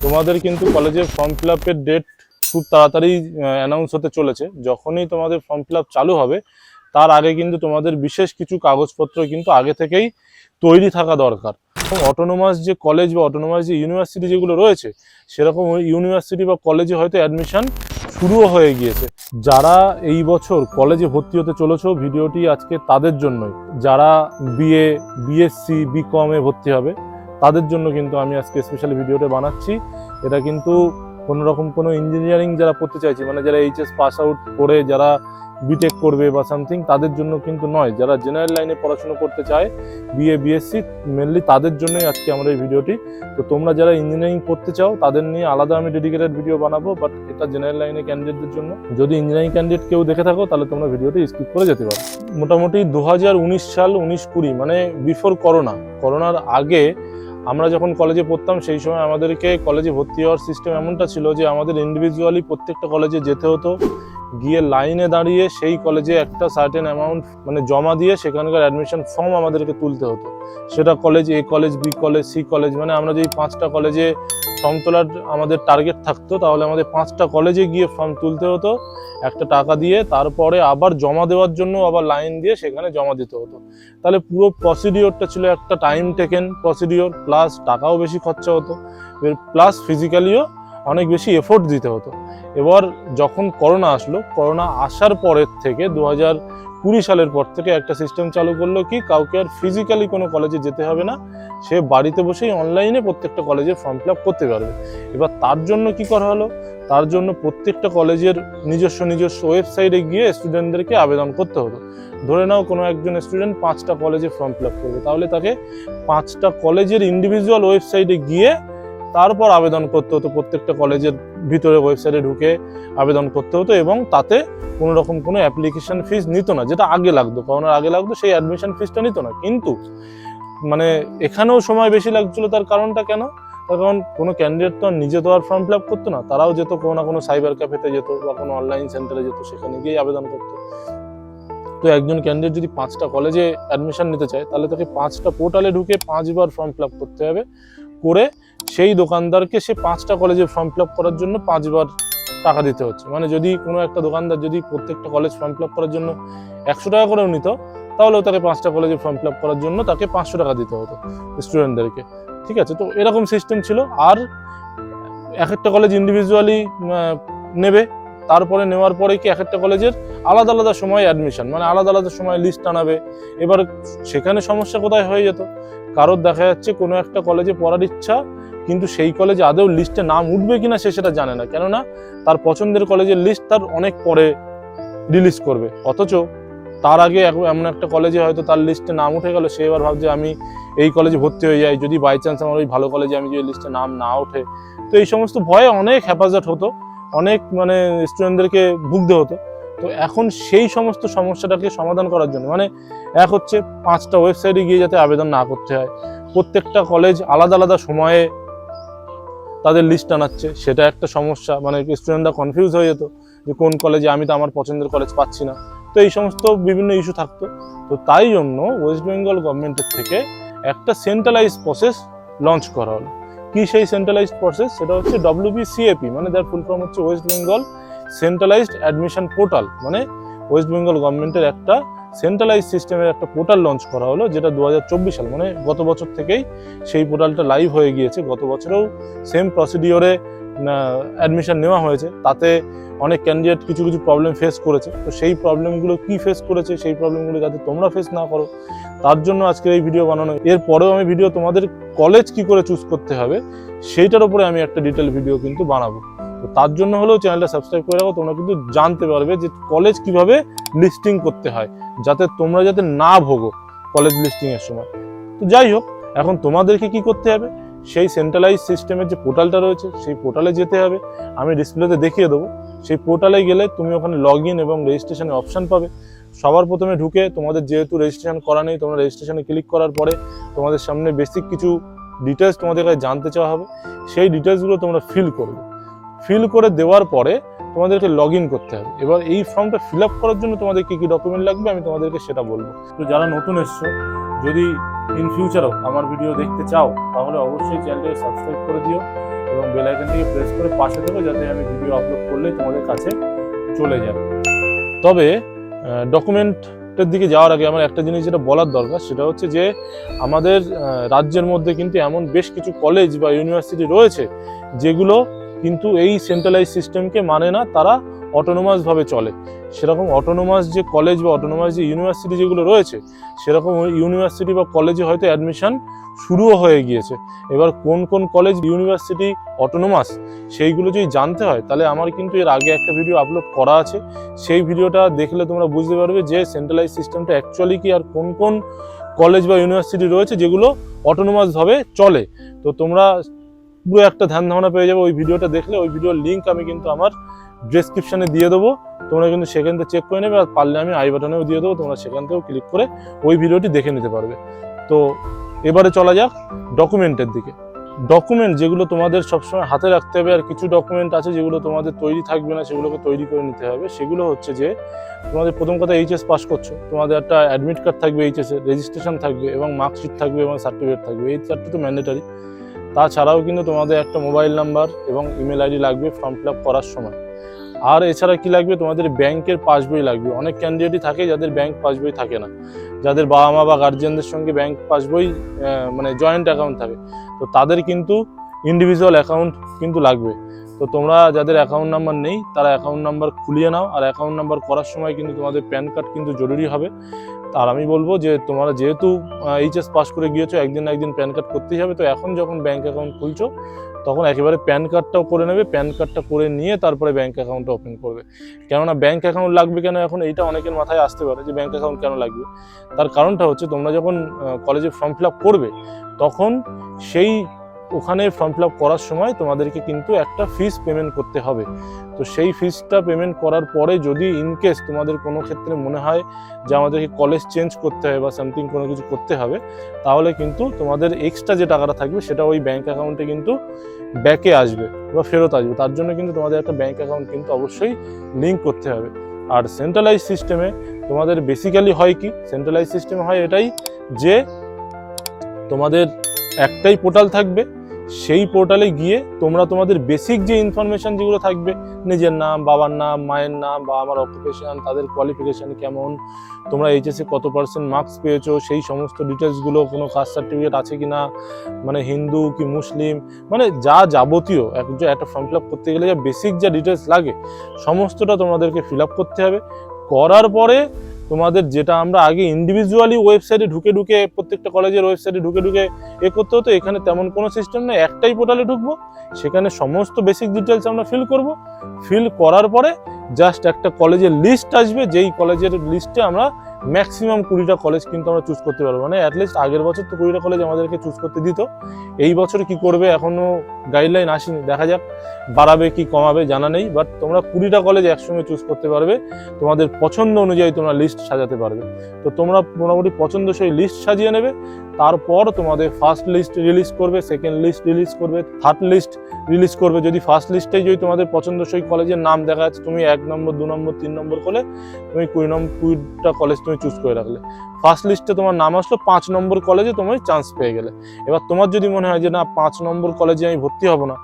তোমাদের কিন্তু কলেজের ফর্ম ফিল আপের ডেট খুব তাড়াতাড়ি অ্যানাউন্স হতে চলেছে। যখনই তোমাদের ফর্ম ফিল আপ চালু হবে তার আগে কিন্তু তোমাদের বিশেষ কিছু কাগজপত্র কিন্তু আগে থেকেই তৈরি থাকা দরকার। অটোনোমাস যে কলেজ বা অটোনোমাস যে ইউনিভার্সিটি যেগুলো রয়েছে, সেরকম ইউনিভার্সিটি বা কলেজে হয়তো অ্যাডমিশন শুরুও হয়ে গিয়েছে। যারা এই বছর কলেজে ভর্তি হতে চলেছো, ভিডিওটি আজকে তাদের জন্যই। যারা বিএ, বিএসসি, বিকমে ভর্তি হবে তাদের জন্য কিন্তু আমি আজকে স্পেশালি ভিডিওটা বানাচ্ছি। এটা কিন্তু কোনোরকম কোনো ইঞ্জিনিয়ারিং যারা পড়তে চাইছে, মানে যারা এইচএস পাস আউট করে যারা বিটেক করবে বা সামথিং, তাদের জন্য কিন্তু নয়। যারা জেনারেল লাইনে পড়াশোনা করতে চায়, বিএ, বিএসসি, মেনলি তাদের জন্যই আজকে আমার এই ভিডিওটি। তো তোমরা যারা ইঞ্জিনিয়ারিং পড়তে চাও তাদের নিয়ে আলাদা আমি ডেডিকেটেড ভিডিও বানাবো, বাট এটা জেনারেল লাইনে ক্যান্ডিডেটদের জন্য। যদি ইঞ্জিনিয়ারিং ক্যান্ডিডেট কেউ দেখে থাকো তাহলে তোমরা ভিডিওটি স্কিপ করে যেতে পারো। মোটামুটি 2019 সাল 19-20 মানে বিফোর করোনার আগে আমরা যখন কলেজে পড়তাম সেই সময় আমাদেরকে কলেজে ভর্তি হওয়ার সিস্টেম এমনটা ছিল যে আমাদের ইন্ডিভিজুয়ালি প্রত্যেকটা কলেজে যেতে হতো, গিয়ে লাইনে দাঁড়িয়ে সেই কলেজে একটা সার্টেন অ্যামাউন্ট মানে জমা দিয়ে সেখানকার অ্যাডমিশন ফর্ম আমাদেরকে তুলতে হতো। সেটা college A college, B college, C college, মানে আমরা যেই 5টা কলেজে ফর্ম তোলার আমাদের টার্গেট থাকতো তাহলে আমাদের 5টা কলেজে গিয়ে ফর্ম তুলতে হতো একটা টাকা দিয়ে। তারপরে আবার জমা দেওয়ার জন্য আবার লাইন দিয়ে সেখানে জমা দিতে হতো। তাহলে পুরো প্রসিডিওরটা ছিল একটা টাইম টেকেন প্রসিডিওর, প্লাস টাকাও বেশি খরচা হতো, প্লাস ফিজিক্যালিও অনেক বেশি এফোর্ট দিতে হতো। এবার যখন করোনা আসলো, করোনা আসার পরের থেকে 2020 সালের পর থেকে একটা সিস্টেম চালু করলো কি, কাউকে আর ফিজিক্যালি কোনো কলেজে যেতে হবে না, সে বাড়িতে বসেই অনলাইনে প্রত্যেকটা কলেজে ফর্ম ফিল আপ করতে পারবে। এবার তার জন্য কি করা হলো, তার জন্য প্রত্যেকটা কলেজের নিজস্ব ওয়েবসাইটে গিয়ে স্টুডেন্টদেরকে আবেদন করতে হতো। ধরে নাও কোনো একজন স্টুডেন্ট 5টা কলেজে ফর্ম ফিল আপ করবে, তাহলে তাকে 5টা কলেজের ইন্ডিভিজুয়াল ওয়েবসাইটে গিয়ে তারপর আবেদন করতে হতো। প্রত্যেকটা কলেজের ভিতরে ওয়েবসাইটে ঢুকে আবেদন করতে হতো এবং তাতে কোনো রকম কোনো অ্যাপ্লিকেশন ফিস নিত না, যেটা আগে লাগতো, করোনার আগে লাগতো, সেই অ্যাডমিশন ফিসটা নিত না। কিন্তু মানে এখানেও সময় বেশি লাগছিল। তার কারণটা কেন? তার কারণ কোনো ক্যান্ডিডেট তো নিজে তো আর ফর্ম ফিল আপ করতো না, তারাও যেত কোনো না কোনো সাইবার ক্যাফেতে যেত বা কোনো অনলাইন সেন্টারে যেত, সেখানে গিয়ে আবেদন করতো। তো একজন ক্যান্ডিডেট যদি 5টা কলেজে অ্যাডমিশন নিতে চায় তাহলে তাকে 5টা পোর্টালে ঢুকে 5বার ফর্ম ফিল আপ করতে হবে, করে সেই দোকানদারকে সে 5টা কলেজে ফর্ম ফিল আপ করার জন্য 5বার টাকা দিতে হচ্ছে। মানে যদি কোনো একটা দোকানদার যদি প্রত্যেকটা কলেজ ফর্ম ফিল আপ করার জন্য 100 টাকা করেও নিত, তাহলেও তাকে 5টা কলেজে ফর্ম ফিল আপ করার জন্য তাকে 500 টাকা দিতে হতো স্টুডেন্টদেরকে। ঠিক আছে, তো এরকম সিস্টেম ছিল। আর এক একটা কলেজ ইন্ডিভিজুয়ালি নেবে, তারপরে নেওয়ার পরে কি এক একটা কলেজের আলাদা আলাদা সময় অ্যাডমিশন, মানে আলাদা আলাদা সময় লিস্ট আনাবে। এবার সেখানে সমস্যা কোথায় হয়ে যেত, কারোর দেখা যাচ্ছে কোনো একটা কলেজে পড়ার ইচ্ছা, কিন্তু সেই কলেজে আদৌ লিস্টে নাম উঠবে কিনা সে সেটা জানে না, কেননা তার পছন্দের কলেজের লিস্ট তার অনেক পরে রিলিজ করবে। অথচ তার আগে এমন একটা কলেজে হয়তো তার লিস্টে নাম উঠে গেল, সে এবার ভাবছে আমি এই কলেজে ভর্তি হয়ে যাই, যদি বাই চান্স আমার ওই ভালো কলেজে আমি যদি লিস্টে নাম না ওঠে। তো এই সমস্ত ভয়ে অনেক হেফাজত হতো, অনেক মানে স্টুডেন্টদেরকে ভুগতে হতো। তো এখন সেই সমস্ত সমস্যাটাকে সমাধান করার জন্য, মানে এক হচ্ছে 5টা ওয়েবসাইটে গিয়ে যাতে আবেদন না করতে হয়, প্রত্যেকটা কলেজ আলাদা আলাদা সময়ে তাদের লিস্ট আনাচ্ছে, সেটা একটা সমস্যা। মানে স্টুডেন্টরা কনফিউজ হয়ে যেত যে কোন কলেজে, আমি তো আমার পছন্দের কলেজ পাচ্ছি না। তো এই সমস্ত বিভিন্ন ইস্যু থাকতো। তো তাই জন্য ওয়েস্ট বেঙ্গল গভর্নমেন্টের থেকে একটা সেন্ট্রালাইজ প্রসেস লঞ্চ করা হলো। কি সেই সেন্ট্রালাইজ প্রসেস? সেটা হচ্ছে WBCAP, মানে তার ফুল ফর্ম হচ্ছে West Bengal centralised admission portal. মানে ওয়েস্ট বেঙ্গল গভর্নমেন্টের একটা সেন্ট্রালাইজ সিস্টেমের একটা পোর্টাল লঞ্চ করা হলো, যেটা 2024 সাল মানে গত বছর থেকেই সেই পোর্টালটা লাইভ হয়ে গিয়েছে। গত বছরেও সেম প্রসিডিওরে অ্যাডমিশন নেওয়া হয়েছে। তাতে অনেক ক্যান্ডিডেট কিছু কিছু প্রবলেম ফেস করেছে। তো সেই প্রবলেমগুলো কি ফেস করেছে, সেই প্রবলেমগুলো যাতে তোমরা ফেস না করো তার জন্য আজকের এই ভিডিও বানানো। এরপরেও আমি ভিডিও তোমাদের কলেজ কি করে চুজ করতে হবে সেইটার উপরে আমি একটা ডিটেল ভিডিও কিন্তু বানাবো। তো তার জন্য হলেও চ্যানেলটা সাবস্ক্রাইব করে রাখো, তোমরা কিন্তু জানতে পারবে যে কলেজ কিভাবে লিস্টিং করতে হয়, যাতে তোমরা যাতে না ভোগো কলেজ লিস্টিং এর সময়। তো যাই হোক, এখন তোমাদেরকে কি করতে হবে, সেই সেন্ট্রালাইজ সিস্টেমের যে পোর্টালটা রয়েছে সেই পোর্টালে যেতে হবে। আমি ডিসপ্লেতে দেখিয়ে দেবো। সেই পোর্টালে গেলে তুমি ওখানে লগ ইন এবং রেজিস্ট্রেশনের অপশান পাবে। সবার প্রথমে ঢুকে তোমাদের যেহেতু রেজিস্ট্রেশন করা নেই, তোমরা রেজিস্ট্রেশনে ক্লিক করার পরে তোমাদের সামনে বেসিক কিছু ডিটেলস তোমাদের কাছে জানতে চাওয়া হবে। সেই ডিটেলসগুলো তোমরা ফিল করবে। ফিল করে দেওয়ার পরে তোমাদেরকে লগ ইন করতে হবে। এবার এই ফর্মটা ফিল আপ করার জন্য তোমাদের কী কী ডকুমেন্ট লাগবে আমি তোমাদেরকে সেটা বলবো। তো যারা নতুন এসছো, যদি ইন ফিউচারও আমার ভিডিও দেখতে চাও তাহলে অবশ্যই চ্যানেলটাকে সাবস্ক্রাইব করে দিও এবং বেল আইকনটিকে প্রেস করে পাশে থেকো, যাতে আমি ভিডিও আপলোড করলেই তোমাদের কাছে চলে যায়। তবে ডকুমেন্টের দিকে যাওয়ার আগে আমার একটা জিনিস যেটা বলার দরকার, সেটা হচ্ছে যে আমাদের রাজ্যের মধ্যে কিন্তু এমন বেশ কিছু কলেজ বা ইউনিভার্সিটি রয়েছে যেগুলো কিন্তু এই সেন্ট্রালাইজ সিস্টেমকে মানে না, তারা অটোনোমাসভাবে চলে। সেরকম অটোনোমাস যে কলেজ বা অটোনোমাস যে ইউনিভার্সিটি যেগুলো রয়েছে, সেরকম ইউনিভার্সিটি বা কলেজে হয়তো অ্যাডমিশন শুরুও হয়ে গিয়েছে। এবার কোন কোন কলেজ ইউনিভার্সিটি অটোনোমাস সেইগুলো যদি জানতে হয়, তাহলে আমার কিন্তু এর আগে একটা ভিডিও আপলোড করা আছে। সেই ভিডিওটা দেখলে তোমরা বুঝতে পারবে যে সেন্ট্রালাইজ সিস্টেমটা অ্যাকচুয়ালি কি, আর কোন কোন কলেজ বা ইউনিভার্সিটি রয়েছে যেগুলো অটোনোমাসভাবে চলে। তো তোমরা পুরো একটা ধ্যান ধারণা পেয়ে যাবে ওই ভিডিওটা দেখলে। ওই ভিডিওর লিঙ্ক আমি কিন্তু আমার ডেসক্রিপশনে দিয়ে দেবো, তোমরা কিন্তু সেখান থেকে চেক করে নেবে। আর পারলে আমি আই বাটনেও দিয়ে দেবো, তোমরা সেখান থেকেও ক্লিক করে ওই ভিডিওটি দেখে নিতে পারবে। তো এবারে চলা যাক ডকুমেন্টের দিকে। ডকুমেন্ট যেগুলো তোমাদের সবসময় হাতে রাখতে হবে, আর কিছু ডকুমেন্ট আছে যেগুলো তোমাদের তৈরি থাকবে না, সেগুলোকে তৈরি করে নিতে হবে। সেগুলো হচ্ছে যে তোমাদের প্রথম কথা এইচএস পাস করছো, তোমাদের একটা অ্যাডমিট কার্ড থাকবে, এইচএসের রেজিস্ট্রেশন থাকবে এবং মার্কশিট থাকবে এবং সার্টিফিকেট থাকবে। এই চারটে তো ম্যান্ডেটারি। তাছাড়াও কিন্তু তোমাদের একটা মোবাইল নাম্বার এবং ইমেল আইডি লাগবে ফর্ম ফিল আপ করার সময়। আর এছাড়া কি লাগবে, তোমাদের ব্যাংকের পাসবই লাগবে। অনেক ক্যান্ডিডেটই থাকে যাদের ব্যাংক পাসবই থাকে না, যাদের বাবা মা বা গার্জিয়ানদের সঙ্গে ব্যাংক পাসবই মানে জয়েন্ট অ্যাকাউন্ট থাকে, তো তাদের কিন্তু ইন্ডিভিজুয়াল অ্যাকাউন্ট কিন্তু লাগবে। তো তোমরা যাদের অ্যাকাউন্ট নাম্বার নেই, তারা অ্যাকাউন্ট নাম্বার খুলিয়ে নাও। আর অ্যাকাউন্ট নাম্বার করার সময় কিন্তু তোমাদের প্যান কার্ড কিন্তু জরুরি হবে। আর আমি বলবো যে তোমরা যেহেতু এইচএস পাস করে গিয়েছো, একদিন না একদিন প্যান কার্ড করতেই হবে। তো এখন যখন ব্যাংক অ্যাকাউন্ট খুলছো, তখন একেবারে প্যান কার্ডটাও করে নেবে। প্যান কার্ডটা করে নিয়ে তারপরে ব্যাংক অ্যাকাউন্টটা ওপেন করবে। কেননা ব্যাংক অ্যাকাউন্ট লাগবে কেন, এখন এইটা অনেকের মাথায় আসতে পারে যে ব্যাংক অ্যাকাউন্ট কেন লাগবে। তার কারণটা হচ্ছে, তোমরা যখন কলেজে ফর্ম ফিল আপ করবে, তখন সেই ওখানে ফর্ম ফিল আপ করার সময় তোমাদেরকে কিন্তু একটা ফিস পেমেন্ট করতে হবে। তো সেই ফিসটা পেমেন্ট করার পরে যদি ইনকেস তোমাদের কোনো ক্ষেত্রে মনে হয় যে আমাদেরকে কলেজ চেঞ্জ করতে হবে বা সামথিং কোনো কিছু করতে হবে, তাহলে কিন্তু তোমাদের এক্সট্রা যে টাকাটা থাকবে সেটা ওই ব্যাংক অ্যাকাউন্টে কিন্তু ব্যাকে আসবে বা ফেরত আসবে। তার জন্য কিন্তু তোমাদের একটা ব্যাংক অ্যাকাউন্ট কিন্তু অবশ্যই লিঙ্ক করতে হবে। আর সেন্ট্রালাইজ সিস্টেমে তোমাদের বেসিক্যালি হয় কি, সেন্ট্রালাইজ সিস্টেমে হয় এটাই যে তোমাদের একটাই পোর্টাল থাকবে। সেই পোর্টালে গিয়ে তোমরা তোমাদের বেসিক যে ইনফরমেশন যেগুলো থাকবে, নিজের নাম, বাবার নাম, মায়ের নাম, বা আমার অকুপেশন, তাদের কোয়ালিফিকেশান কেমন, তোমরা এইচএসে কত পার্সেন্ট মার্কস পেয়েছো, সেই সমস্ত ডিটেলসগুলো, কোনো কাস্ট সার্টিফিকেট আছে কি না, মানে হিন্দু কি মুসলিম, মানে যা যাবতীয় একটা ফর্ম ফিল আপ করতে গেলে যা বেসিক যা ডিটেলস লাগে, সমস্তটা তোমাদেরকে ফিল আপ করতে হবে। করার পরে তোমাদের যেটা আমরা আগে ইন্ডিভিজুয়ালি ওয়েবসাইটে ঢুকে প্রত্যেকটা কলেজের ওয়েবসাইটে ঢুকে করতে হতো, এখানে তেমন কোনো সিস্টেম নেই। একটাই পোর্টালে ঢুকবো, সেখানে সমস্ত বেসিক ডিটেলস আমরা ফিল করব। ফিল করার পরে জাস্ট একটা কলেজের লিস্ট আসবে, যেই কলেজের লিস্টে আমরা ম্যাক্সিমাম 20টা কলেজ কিন্তু আমরা চুজ করতে পারবো। মানে অ্যাটলিস্ট আগের বছর তো 20টা কলেজ আমাদেরকে চুজ করতে দিত। এই বছর কি করবে এখনো গাইডলাইন আসেনি, দেখা যাক বাড়াবে কি কমাবে জানা নেই। বাট তোমরা 20টা কলেজ একসঙ্গে চুজ করতে পারবে, তোমাদের পছন্দ অনুযায়ী তোমরা লিস্ট সাজাতে পারবে। তো তোমরা মোটামুটি পছন্দসই লিস্ট সাজিয়ে নেবে। তারপর তোমাদের ফার্স্ট লিস্ট রিলিজ করবে, সেকেন্ড লিস্ট রিলিজ করবে, থার্ড লিস্ট রিলিজ করবে। যদি ফার্স্ট লিস্টেই যদি তোমাদের পছন্দসই কলেজের নাম দেখা যাচ্ছে, তুমি 1 নম্বর 2 নম্বর 3 নম্বর করে তুমি 20টা কলেজ তুমি চুজ করে রাখলে, ফার্স্ট লিস্টে তোমার নাম আসলো 5 নম্বর কলেজে তুমি চান্স পেয়ে গেলে। এবার তোমার যদি মনে হয় যে না, 5 নম্বর কলেজে আমি ভর্তি হব না,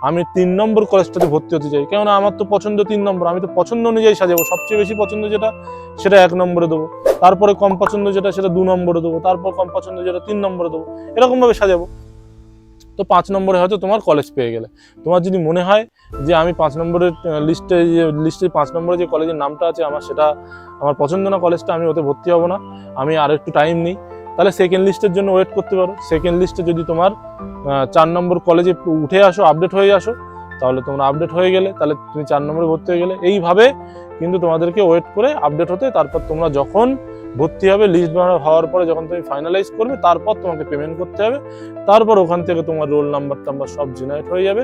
আমি 3 নম্বর কলেজটাতে ভর্তি হতে চাই, কেননা আমার তো পছন্দ 3 নম্বর, আমি তো পছন্দ অনুযায়ী সাজাবো। সবচেয়ে বেশি পছন্দ যেটা সেটা 1 নম্বরে দেবো, তারপরে কম পছন্দ যেটা সেটা 2 নম্বরে দেবো, তারপর কম পছন্দ যেটা 3 নম্বরে দেবো, এরকম ভাবে সাজাবো। তো 5 নম্বরে হয়তো তোমার কলেজ পেয়ে গেলে। তোমার যদি মনে হয় যে আমি 5 নম্বরের লিস্টে 5 নম্বরে যে কলেজের নামটা আছে আমার সেটা আমার পছন্দ না, কলেজটা আমি ওতে ভর্তি হব না, আমি আর একটু টাইম নিই, তাহলে সেকেন্ড লিস্টের জন্য ওয়েট করতে পারো। সেকেন্ড লিস্টে যদি তোমার 4 নম্বর কলেজে উঠে আসো, আপডেট হয়ে আসো, তাহলে তোমরা আপডেট হয়ে গেলে, তাহলে তুমি 4 নম্বরে ভর্তি হয়ে গেলে। এইভাবে কিন্তু তোমাদেরকে ওয়েট করে আপডেট হতে, তারপর তোমরা যখন ভর্তি হবে, লিস্ট হওয়ার পরে যখন তুমি ফাইনালাইজ করবে, তারপর তোমাকে পেমেন্ট করতে হবে। তারপর ওখান থেকে তোমার রোল নাম্বার টাম্বার সব জেনারেট হয়ে যাবে।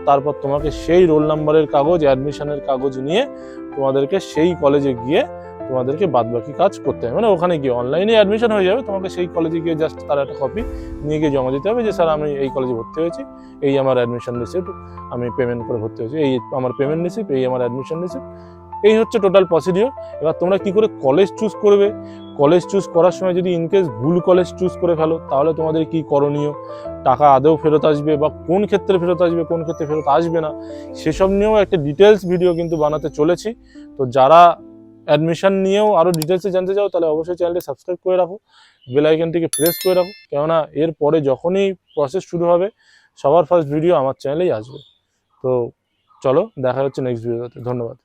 তারপর তোমাকে সেই রোল নাম্বারের কাগজ, অ্যাডমিশনের কাগজ নিয়ে তোমাদেরকে সেই কলেজে গিয়ে তোমাদেরকে বাদবাকি কাজ করতে হবে। মানে ওখানে গিয়ে অনলাইনে অ্যাডমিশন হয়ে যাবে, তোমাকে সেই কলেজে গিয়ে জাস্ট তার একটা কপি নিয়ে গিয়ে জমা দিতে হবে যে স্যার আমি এই কলেজে ভর্তি হয়েছি, এই আমার অ্যাডমিশন রিসিপ্ট, আমি পেমেন্ট করে ভর্তি হয়েছি, এই আমার পেমেন্ট রিসিপ্ট, এই আমার অ্যাডমিশন রিসিপ্ট, এই হচ্ছে টোটাল প্রসিডিওর। এবার তোমরা কি করে কলেজ চুজ করবে, কলেজ চুজ করার সময় যদি ইনকেস ভুল কলেজ চুজ করে ফেলো তাহলে তোমাদের কি করণীয়, টাকা আদৌ ফেরত আসবে বা কোন ক্ষেত্রে ফেরত আসবে কোন ক্ষেত্রে ফেরত আসবে না, সেসব নিয়েও একটা ডিটেলস ভিডিও কিন্তু বানাতে চলেছি। তো যারা অ্যাডমিশন নিয়েও আরও ডিটেলসে জানতে চাও তাহলে অবশ্যই চ্যানেলটি সাবস্ক্রাইব করে রাখো, বেল আইকনটিকে প্রেস করে রাখো, কেননা এরপরে যখনই প্রসেস শুরু হবে সবার ফার্স্ট ভিডিও আমার চ্যানেলেই আসবে। তো চলো দেখা হচ্ছে নেক্সট ভিডিওতে, ধন্যবাদ।